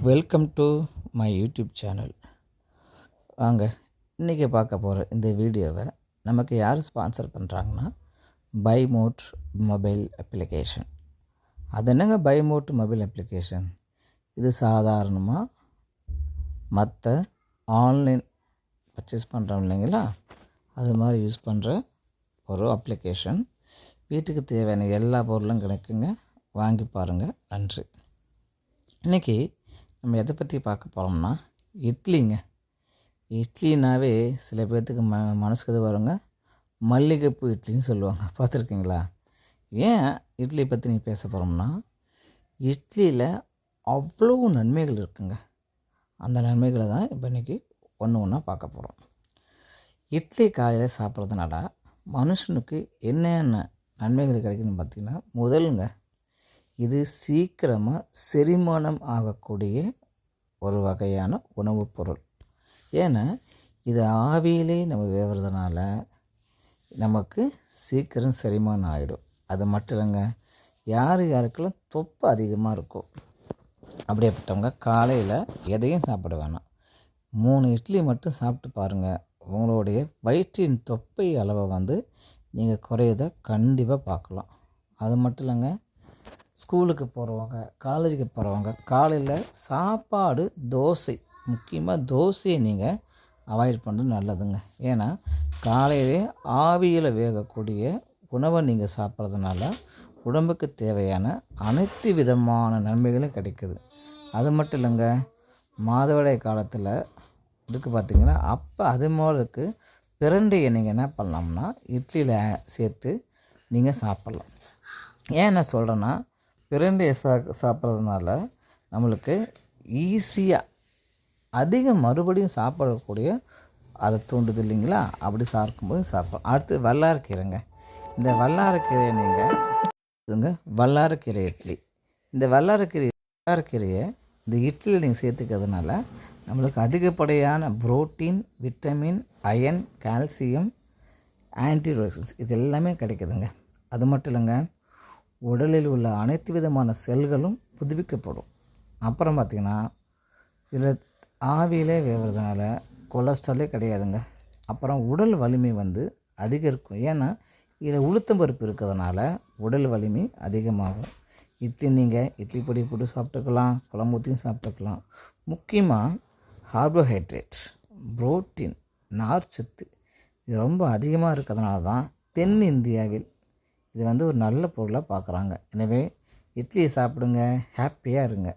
Welcome to my YouTube channel. வாங்க இன்றைக்கி பார்க்க போகிற இந்த வீடியோவை நமக்கு யார் ஸ்பான்சர் பண்ணுறாங்கன்னா பைமோட் மொபைல் அப்ளிகேஷன். அது என்னங்க பைமோட் மொபைல் அப்ளிகேஷன்? இது சாதாரணமாக மற்ற ஆன்லைன் பர்ச்சேஸ் பண்ணுறோம் இல்லைங்களா, அது மாதிரி யூஸ் பண்ணுற ஒரு அப்ளிகேஷன். வீட்டுக்கு தேவையான எல்லா பொருளும் கிடைக்குங்க, வாங்கி பாருங்கள். நன்றி. இன்றைக்கி நம்ம எதை பற்றி பார்க்க போகிறோம்னா இட்லிங்க. இட்லினாவே சில பேர்த்துக்கு மனசுக்கு இது வருங்க, மல்லிகைப்பூ இட்லின்னு சொல்லுவாங்க, பார்த்துருக்கீங்களா? ஏன் இட்லி பற்றி நீ பேச போகிறோம்னா, இட்லியில் அவ்வளோ நன்மைகள் இருக்குங்க. அந்த நன்மைகளை தான் இப்போ இன்றைக்கி ஒன்று ஒன்றா பார்க்க போகிறோம். இட்லி காலையில் சாப்பிட்றதுனால மனுஷனுக்கு என்னென்ன நன்மைகள் கிடைக்குதுன்னு பார்த்திங்கன்னா, முதலுங்க, இது சீக்கிரமாக செரிமானம் ஆகக்கூடிய ஒரு வகையான உணவுப் பொருள். ஏன்னா இது ஆவியிலே நம்ம வேவுறதுனால நமக்கு சீக்கிரம் செரிமானம் ஆகிடும். அது மட்டும் இல்லைங்க, யாருக்கெல்லாம் தொப்பை அதிகமாக இருக்கும் அப்படியேப்பட்டவங்க காலையில் எதையும் சாப்பிட வேணாம், 3 இட்லி மட்டும் சாப்பிட்டு பாருங்கள். உங்களுடைய வயிற்றின் தொப்பை அளவை நீங்கள் குறையதை கண்டிப்பாக பார்க்கலாம். அது மட்டும் இல்லைங்க, ஸ்கூலுக்கு போகிறவங்க, காலேஜுக்கு போகிறவங்க காலையில் சாப்பாடு தோசை, முக்கியமாக தோசையை நீங்கள் அவாய்ட் பண்ணுறது நல்லதுங்க. ஏன்னா காலையிலே ஆவியில் வேகக்கூடிய உணவை நீங்கள் சாப்பிட்றதுனால உடம்புக்கு தேவையான அனைத்து விதமான நன்மைகளும் கிடைக்குது. அது மட்டும் இல்லைங்க, மாதவிடாய் காலத்தில் இருக்குது பார்த்திங்கன்னா, அப்போ அது மாதிரிக்கு பிரண்டையை நீங்கள் என்ன பண்ணலாம்னா இட்லியில் சேர்த்து நீங்கள் சாப்பிட்லாம். ஏன் என்ன சொல்கிறேன்னா, பிரண்டையை சாப்பிட்றதுனால நம்மளுக்கு ஈஸியாக அதிகம் மறுபடியும் சாப்பிடக்கூடிய அதை தூண்டுது இல்லைங்களா, அப்படி சாப்பிடும்போது சாப்பிடலாம். அடுத்து வல்லாரக்கீரைங்க. இந்த வல்லாரக்கீரையை வல்லாரக்கீரை இட்லி, இந்த வல்லாரக்கீரையை இந்த இட்லியில் நீங்கள் சேர்த்துக்கிறதுனால நம்மளுக்கு அதிகப்படியான protein, vitamin, iron, calcium, antioxidants இது எல்லாமே கிடைக்குதுங்க. அது மட்டும் இல்லைங்க, உடலில் உள்ள அனைத்து விதமான செல்களும் புதுப்பிக்கப்படும். அப்புறம் பார்த்திங்கன்னா, இதில் ஆவியிலே வேவுறதுனால கொலஸ்ட்ராலே கிடையாதுங்க. அப்புறம் உடல் வலிமை அதிகரிக்கும். ஏன்னா இதில் உளுத்தம்பருப்பு இருக்கிறதுனால உடல் வலிமை அதிகமாகும். இட்லி நீங்கள் இட்லி பொடி போட்டு சாப்பிட்டுக்கலாம், குழம்பு ஊற்றியும் சாப்பிட்டுக்கலாம். முக்கியமாக கார்போஹைட்ரேட், புரோட்டீன், நார்ச்சத்து இது ரொம்ப அதிகமாக இருக்கிறதுனால தான் தென் இந்தியாவில் இது ஒரு நல்ல பொருளாக பார்க்குறாங்க. எனவே இட்லியை சாப்பிடுங்க, ஹாப்பியாக இருங்க.